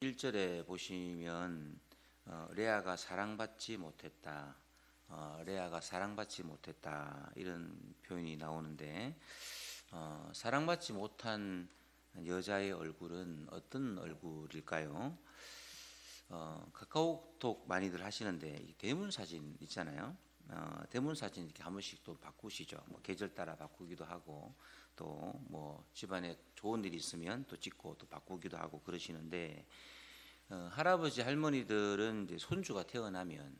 1절에 보시면 레아가 사랑받지 못했다. 레아가 사랑받지 못했다 이런 표현이 나오는데 사랑받지 못한 여자의 얼굴은 어떤 얼굴일까요? 카카오톡 많이들 하시는데 이 대문 사진 있잖아요. 대문 사진 이렇게 한 번씩 또 바꾸시죠. 뭐 계절 따라 바꾸기도 하고 또 뭐 집안에 좋은 일이 있으면 또 찍고 또 바꾸기도 하고 그러시는데 할아버지 할머니들은 이제 손주가 태어나면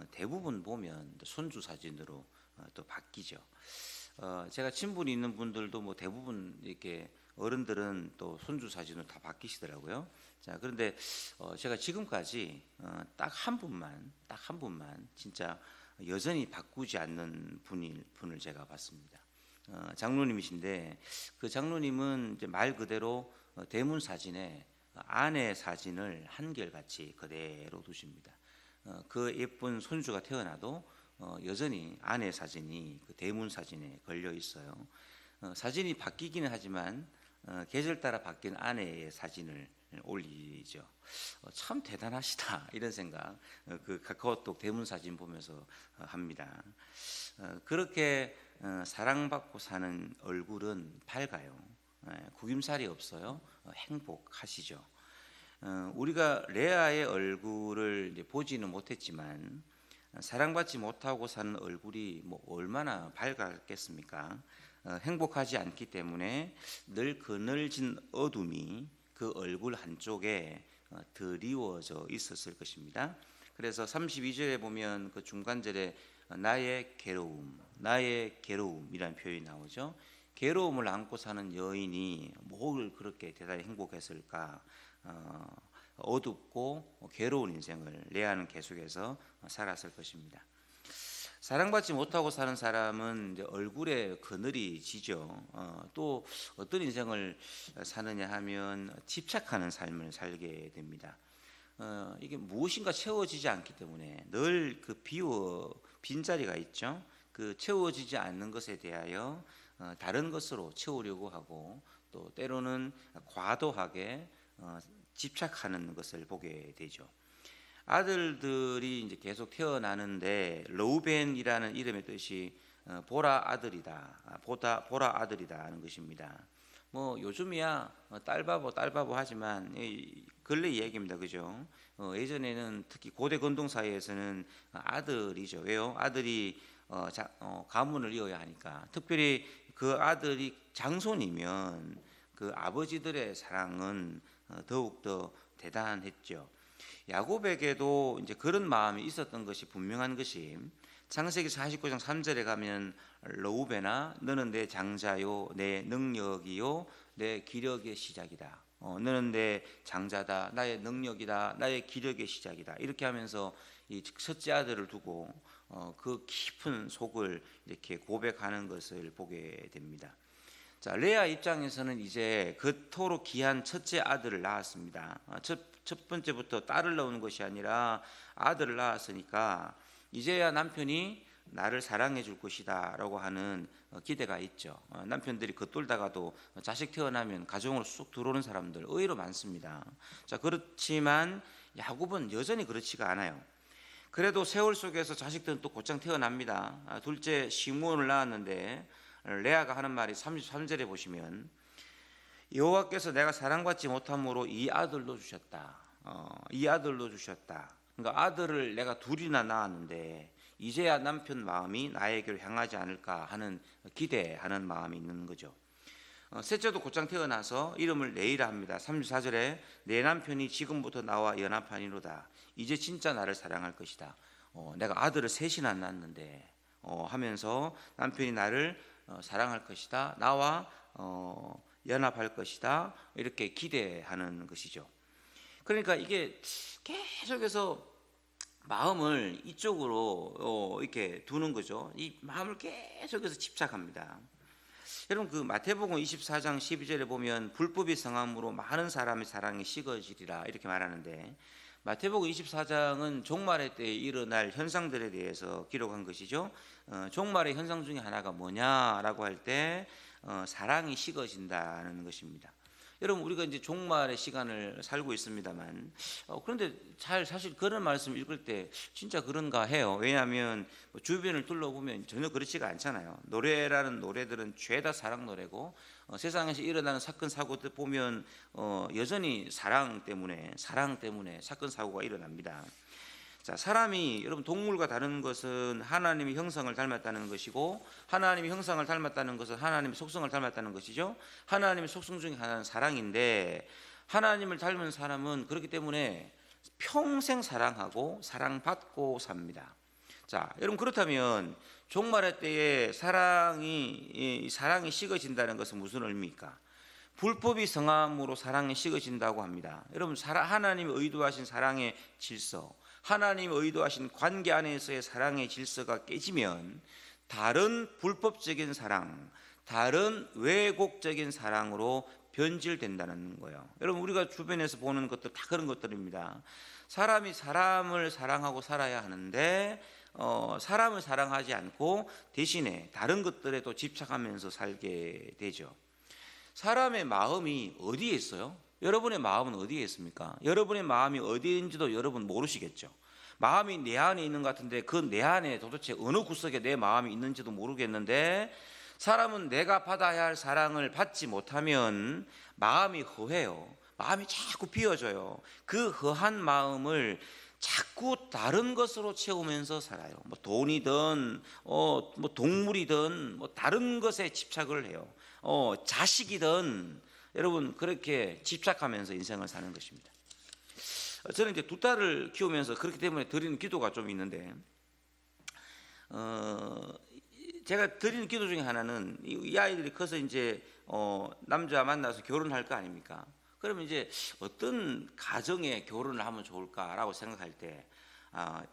대부분 보면 손주 사진으로 또 바뀌죠. 제가 친분이 있는 분들도 뭐 대부분 이렇게 어른들은 또 손주 사진으로 다 바뀌시더라고요. 자, 그런데 제가 지금까지 딱 한 분만 진짜 여전히 바꾸지 않는 분을 제가 봤습니다. 장로님이신데 그 장로님은 이제 말 그대로 대문 사진에 아내 사진을 한결같이 그대로 두십니다. 그 예쁜 손주가 태어나도 여전히 아내 사진이 그 대문 사진에 걸려 있어요. 사진이 바뀌기는 하지만 계절 따라 바뀐 아내의 사진을 올리죠. 참 대단하시다 이런 생각 그 카카오톡 대문 사진 보면서 합니다. 그렇게 사랑받고 사는 얼굴은 밝아요. 구김살이 없어요. 행복하시죠. 우리가 레아의 얼굴을 이제 보지는 못했지만 사랑받지 못하고 사는 얼굴이 뭐 얼마나 밝았겠습니까? 행복하지 않기 때문에 늘 그늘진 어둠이 그 얼굴 한쪽에 드리워져 있었을 것입니다. 그래서 32절에 보면 그 중간절에 나의 괴로움이라는 표현이 나오죠. 괴로움을 안고 사는 여인이 뭘 그렇게 대단히 행복했을까? 어둡고 괴로운 인생을 레아는 계속해서 살았을 것입니다. 사랑받지 못하고 사는 사람은 이제 얼굴에 그늘이 지죠. 또 어떤 인생을 사느냐 하면 집착하는 삶을 살게 됩니다. 이게 무엇인가 채워지지 않기 때문에 늘 그 빈자리가 있죠. 그 채워지지 않는 것에 대하여 다른 것으로 채우려고 하고 또 때로는 과도하게 집착하는 것을 보게 되죠. 아들들이 이제 계속 태어나는데 르우벤이라는 이름의 뜻이 보라 아들이다, 보라 아들이다 하는 것입니다. 뭐 요즘이야 딸바보 하지만 근래 얘기입니다, 그죠? 예전에는 특히 고대 건동 사회에서는 아들이죠. 왜요? 아들이 가문을 이어야 하니까. 특별히 그 아들이 장손이면 그 아버지들의 사랑은 더욱 더 대단했죠. 야곱에게도 이제 그런 마음이 있었던 것이 분명한 것이 창세기 49장 3절에 가면 르우벤아 너는 내 장자요 내 능력이요 내 기력의 시작이다. 너는 내 장자다 나의 능력이다 나의 기력의 시작이다. 이렇게 하면서 이 첫째 아들을 두고 그 깊은 속을 이렇게 고백하는 것을 보게 됩니다. 자, 레아 입장에서는 이제 그토록 귀한 첫째 아들을 낳았습니다. 첫 번째부터 딸을 낳은 것이 아니라 아들을 낳았으니까 이제야 남편이 나를 사랑해 줄 것이다 라고 하는 기대가 있죠. 남편들이 겉돌다가도 자식 태어나면 가정으로 쑥 들어오는 사람들 의외로 많습니다. 자, 그렇지만 야곱은 여전히 그렇지가 않아요. 그래도 세월 속에서 자식들은 또 곧장 태어납니다. 둘째 시므온을 낳았는데 레아가 하는 말이 33절에 보시면 여호와께서 내가 사랑받지 못함으로 이 아들로 주셨다. 그러니까 아들을 내가 둘이나 낳았는데 이제야 남편 마음이 나에게로 향하지 않을까 하는 기대하는 마음이 있는 거죠. 셋째도 곧장 태어나서 이름을 레이라 합니다. 34절에 내 남편이 지금부터 나와 연합하니로다. 이제 진짜 나를 사랑할 것이다. 내가 아들을 셋이나 낳았는데 하면서 남편이 나를 사랑할 것이다. 나와 연합할 것이다. 이렇게 기대하는 것이죠. 그러니까 이게 계속해서 마음을 이쪽으로 이렇게 두는 거죠. 이 마음을 계속해서 집착합니다. 여러분 그 마태복음 24장 12절에 보면 불법이 성함으로 많은 사람의 사랑이 식어지리라 이렇게 말하는데 마태복음 24장은 종말의 때에 일어날 현상들에 대해서 기록한 것이죠. 종말의 현상 중에 하나가 뭐냐라고 할 때 사랑이 식어진다는 것입니다. 여러분 우리가 이제 종말의 시간을 살고 있습니다만 그런데 사실 그런 말씀 읽을 때 진짜 그런가 해요. 왜냐하면 주변을 둘러보면 전혀 그렇지가 않잖아요. 노래라는 노래들은 죄다 사랑 노래고 세상에서 일어나는 사건 사고들 보면 여전히 사랑 때문에 사건 사고가 일어납니다. 자, 사람이 여러분 동물과 다른 것은 하나님의 형상을 닮았다는 것이고, 하나님의 형상을 닮았다는 것은 하나님의 속성을 닮았다는 것이죠. 하나님의 속성 중에 하나는 사랑인데, 하나님을 닮은 사람은 그렇기 때문에 평생 사랑하고 사랑받고 삽니다. 자, 여러분 그렇다면 종말의 때에 사랑이 식어진다는 것은 무슨 의미입니까? 불법이 성함으로 사랑이 식어진다고 합니다. 여러분 하나님이 의도하신 사랑의 질서, 하나님이 의도하신 관계 안에서의 사랑의 질서가 깨지면 다른 불법적인 사랑, 다른 왜곡적인 사랑으로 변질된다는 거예요. 여러분 우리가 주변에서 보는 것들 다 그런 것들입니다. 사람이 사람을 사랑하고 살아야 하는데 사람을 사랑하지 않고 대신에 다른 것들에 또 집착하면서 살게 되죠. 사람의 마음이 어디에 있어요? 여러분의 마음은 어디에 있습니까? 여러분의 마음이 어디에 있는지도 여러분 모르시겠죠. 마음이 내 안에 있는 것 같은데 그 내 안에 도대체 어느 구석에 내 마음이 있는지도 모르겠는데, 사람은 내가 받아야 할 사랑을 받지 못하면 마음이 허해요. 마음이 자꾸 비어져요. 그 허한 마음을 자꾸 다른 것으로 채우면서 살아요. 뭐 돈이든 뭐 동물이든 뭐 다른 것에 집착을 해요. 자식이든 여러분 그렇게 집착하면서 인생을 사는 것입니다. 저는 이제 두 딸을 키우면서 그렇기 때문에 드리는 기도가 좀 있는데, 제가 드리는 기도 중에 하나는 이 아이들이 커서 이제 남자 만나서 결혼할 거 아닙니까? 그러면 이제 어떤 가정에 결혼을 하면 좋을까라고 생각할 때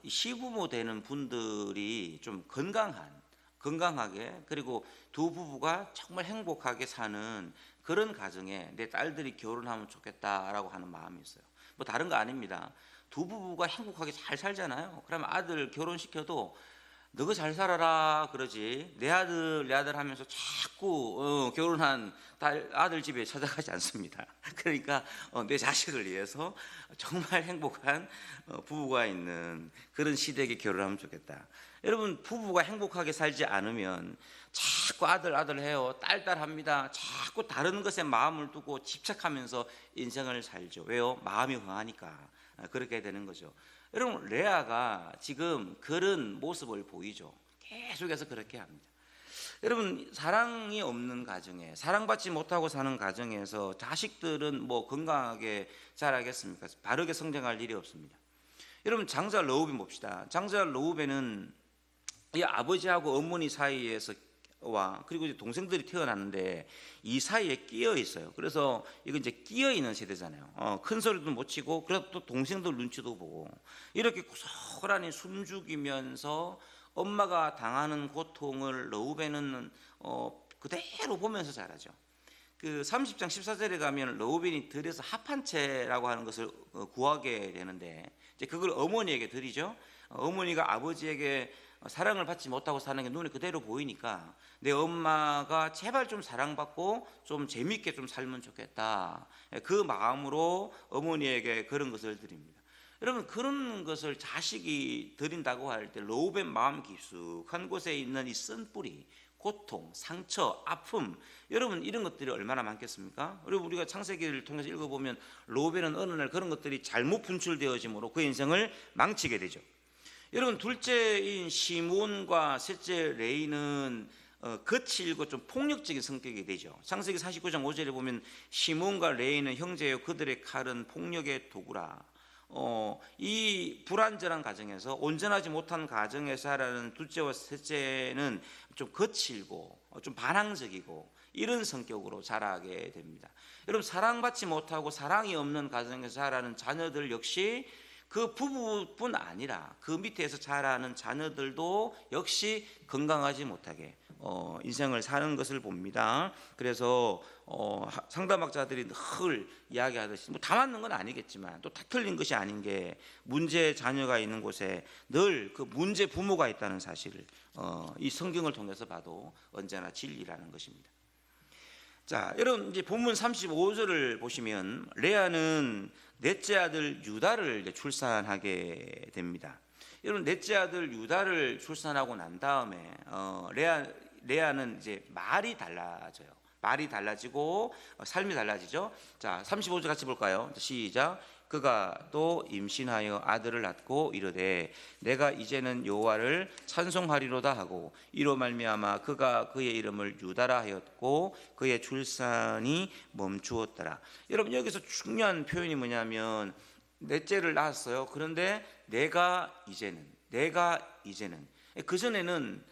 시부모 되는 분들이 좀 건강하게, 그리고 두 부부가 정말 행복하게 사는 그런 가정에 내 딸들이 결혼하면 좋겠다라고 하는 마음이 있어요. 뭐 다른 거 아닙니다. 두 부부가 행복하게 잘 살잖아요. 그러면 아들 결혼시켜도 너가 잘 살아라 그러지, 내 아들 하면서 자꾸 결혼한 아들 집에 찾아가지 않습니다. 그러니까 내 자식을 위해서 정말 행복한 부부가 있는 그런 시댁에 결혼하면 좋겠다. 여러분 부부가 행복하게 살지 않으면 자꾸 아들 해요, 딸 합니다. 자꾸 다른 것에 마음을 두고 집착하면서 인생을 살죠. 왜요? 마음이 흥하니까 그렇게 되는 거죠. 여러분 레아가 지금 그런 모습을 보이죠. 계속해서 그렇게 합니다. 여러분 사랑이 없는 가정에, 사랑받지 못하고 사는 가정에서 자식들은 뭐 건강하게 자라겠습니까? 바르게 성장할 일이 없습니다. 여러분 장자 르우벤 봅시다. 장자 르우벤은 이 아버지하고 어머니 사이에서 그리고 이제 동생들이 태어났는데 이 사이에 끼어 있어요. 그래서 이거 이제 끼어 있는 세대잖아요. 큰 소리도 못 치고, 그래도 또 동생들 눈치도 보고, 이렇게 고스란히 숨죽이면서 엄마가 당하는 고통을 르우벤은 그대로 보면서 자라죠. 그 30장 14절에 가면 르우벤이 들여서 합한채라고 하는 것을 구하게 되는데, 이제 그걸 어머니에게 드리죠. 어머니가 아버지에게 사랑을 받지 못하고 사는 게 눈에 그대로 보이니까 내 엄마가 제발 좀 사랑받고 좀 재밌게 좀 살면 좋겠다, 그 마음으로 어머니에게 그런 것을 드립니다. 여러분 그런 것을 자식이 드린다고 할 때 르우벤 마음 깊숙한 곳에 있는 이 쓴뿌리, 고통, 상처, 아픔, 여러분 이런 것들이 얼마나 많겠습니까? 그리고 우리가 창세기를 통해서 읽어보면 르우벤은 어느 날 그런 것들이 잘못 분출되어짐으로 그 인생을 망치게 되죠. 여러분 둘째인 시므온과 셋째 레이는 거칠고 좀 폭력적인 성격이 되죠. 창세기 49장 5절에 보면 시므온과 레이는 형제요 그들의 칼은 폭력의 도구라. 이 불완전한 가정에서, 온전하지 못한 가정에서 살아가는 둘째와 셋째는 좀 거칠고 좀 반항적이고 이런 성격으로 자라게 됩니다. 여러분 사랑받지 못하고 사랑이 없는 가정에서 자라는 자녀들 역시 그 부부뿐 아니라 그 밑에서 자라는 자녀들도 역시 건강하지 못하게 인생을 사는 것을 봅니다. 그래서 상담학자들이 늘 이야기하듯이 뭐 다 맞는 건 아니겠지만 또 다 틀린 것이 아닌 게, 문제 자녀가 있는 곳에 늘 그 문제 부모가 있다는 사실을 이 성경을 통해서 봐도 언제나 진리라는 것입니다. 자, 여러분 이제 본문 35절을 보시면 레아는 넷째 아들 유다를 이제 출산하게 됩니다. 여러분 넷째 아들 유다를 출산하고 난 다음에 레아는 이제 말이 달라져요. 말이 달라지고 삶이 달라지죠. 자, 35절 같이 볼까요? 시작. 그가 또 임신하여 아들을 낳고 이르되 내가 이제는 여호와를 찬송하리로다 하고 이로 말미암아 그가 그의 이름을 유다라 하였고 그의 출산이 멈추었더라. 여러분 여기서 중요한 표현이 뭐냐면 넷째를 낳았어요. 그런데 내가 이제는 그전에는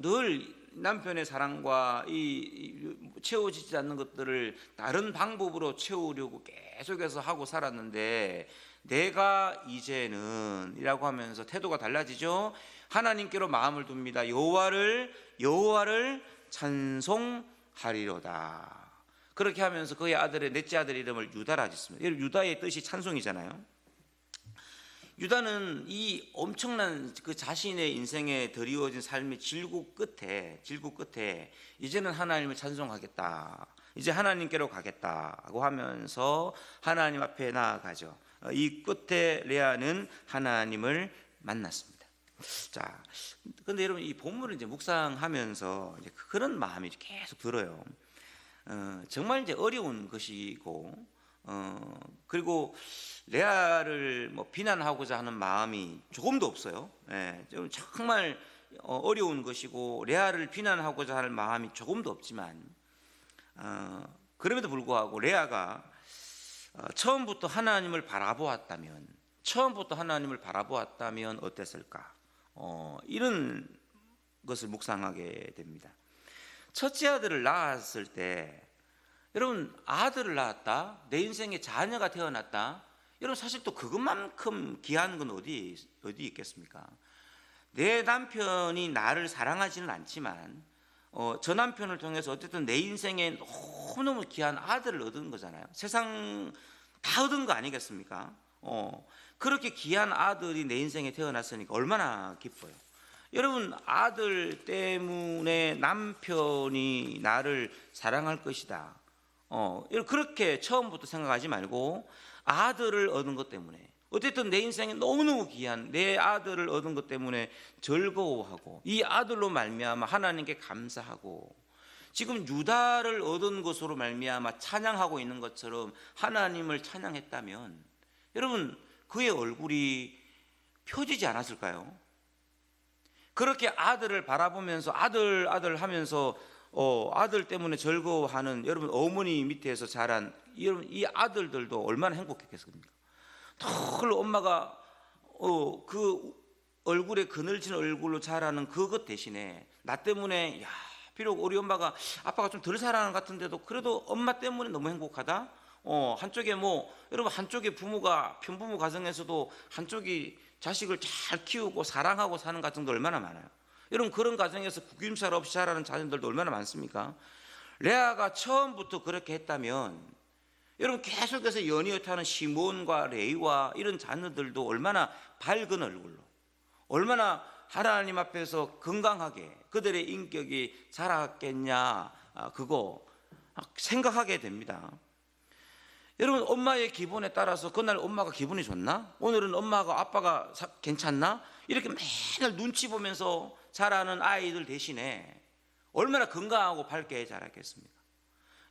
늘 남편의 사랑과 이 채워지지 않는 것들을 다른 방법으로 채우려고 계속해서 하고 살았는데 내가 이제는 이라고 하면서 태도가 달라지죠. 하나님께로 마음을 둡니다. 여호와를 찬송하리로다. 그렇게 하면서 그의 아들의 넷째 아들 이름을 유다라 짓습니다. 유다의 뜻이 찬송이잖아요. 유다는 이 엄청난 그 자신의 인생에 드리워진 삶의 질구 끝에 이제는 하나님을 찬송하겠다, 이제 하나님께로 가겠다고 하면서 하나님 앞에 나아가죠. 이 끝에 레아는 하나님을 만났습니다. 자, 근데 여러분 이 본문을 이제 묵상하면서 이제 그런 마음이 계속 들어요. 정말 이제 어려운 것이고 그리고 레아를 뭐 비난하고자 하는 마음이 조금도 없어요. 정말 어려운 것이고 레아를 비난하고자 하는 마음이 조금도 없지만 그럼에도 불구하고 레아가 처음부터 하나님을 바라보았다면 어땠을까? 이런 것을 묵상하게 됩니다. 첫째 아들을 낳았을 때 여러분 아들을 낳았다, 내 인생에 자녀가 태어났다. 여러분 사실 또 그것만큼 귀한 건 어디 있겠습니까? 내 남편이 나를 사랑하지는 않지만 저 남편을 통해서 어쨌든 내 인생에 너무너무 귀한 아들을 얻은 거잖아요. 세상 다 얻은 거 아니겠습니까? 그렇게 귀한 아들이 내 인생에 태어났으니까 얼마나 기뻐요. 여러분 아들 때문에 남편이 나를 사랑할 것이다, 그렇게 처음부터 생각하지 말고 아들을 얻은 것 때문에 어쨌든 내 인생에 너무너무 귀한 내 아들을 얻은 것 때문에 즐거워하고 이 아들로 말미암아 하나님께 감사하고 지금 유다를 얻은 것으로 말미암아 찬양하고 있는 것처럼 하나님을 찬양했다면 여러분 그의 얼굴이 펴지지 않았을까요? 그렇게 아들을 바라보면서 아들 하면서 아들 때문에 즐거워하는 여러분 어머니 밑에서 자란 여러분 이 아들들도 얼마나 행복했겠습니까? 늘 엄마가 그 얼굴에 그늘진 얼굴로 자라는 그것 대신에 나 때문에 비록 우리 엄마가 아빠가 좀 덜 사랑하는 것 같은데도 그래도 엄마 때문에 너무 행복하다. 한쪽에 여러분 한쪽에 부모가 편부모 가정에서도 한쪽이 자식을 잘 키우고 사랑하고 사는 가정도 얼마나 많아요. 여러분 그런 가정에서 구김살 없이 자라는 자녀들도 얼마나 많습니까? 레아가 처음부터 그렇게 했다면 여러분 계속해서 연이어타는 시몬과 레위와 이런 자녀들도 얼마나 밝은 얼굴로 얼마나 하나님 앞에서 건강하게 그들의 인격이 자랐겠냐, 그거 생각하게 됩니다. 여러분 엄마의 기분에 따라서 그날 엄마가 기분이 좋나? 오늘은 엄마가 아빠가 괜찮나? 이렇게 맨날 눈치 보면서 자라는 아이들 대신에 얼마나 건강하고 밝게 자랐겠습니까?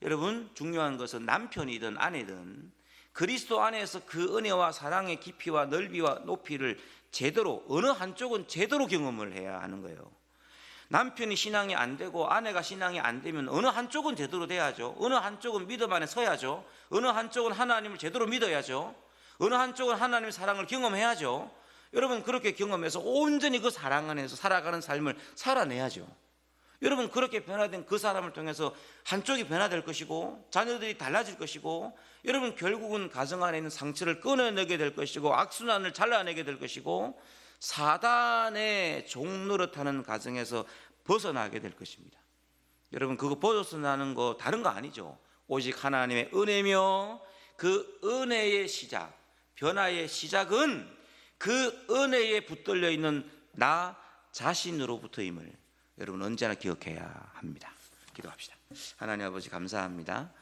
여러분 중요한 것은 남편이든 아내든 그리스도 안에서 그 은혜와 사랑의 깊이와 넓이와 높이를 제대로 어느 한쪽은 제대로 경험을 해야 하는 거예요. 남편이 신앙이 안 되고 아내가 신앙이 안 되면 어느 한쪽은 제대로 돼야죠. 어느 한쪽은 믿음 안에 서야죠. 어느 한쪽은 하나님을 제대로 믿어야죠. 어느 한쪽은 하나님의 사랑을 경험해야죠. 여러분 그렇게 경험해서 온전히 그 사랑 안에서 살아가는 삶을 살아내야죠. 여러분 그렇게 변화된 그 사람을 통해서 한쪽이 변화될 것이고 자녀들이 달라질 것이고 여러분 결국은 가정 안에 있는 상처를 끊어내게 될 것이고 악순환을 잘라내게 될 것이고 사단의 종 노릇하는 가정에서 벗어나게 될 것입니다. 여러분 그거 벗어나는 거 다른 거 아니죠. 오직 하나님의 은혜며 그 은혜의 시작, 변화의 시작은 그 은혜에 붙들려 있는 나 자신으로부터임을 여러분 언제나 기억해야 합니다. 기도합시다. 하나님 아버지 감사합니다.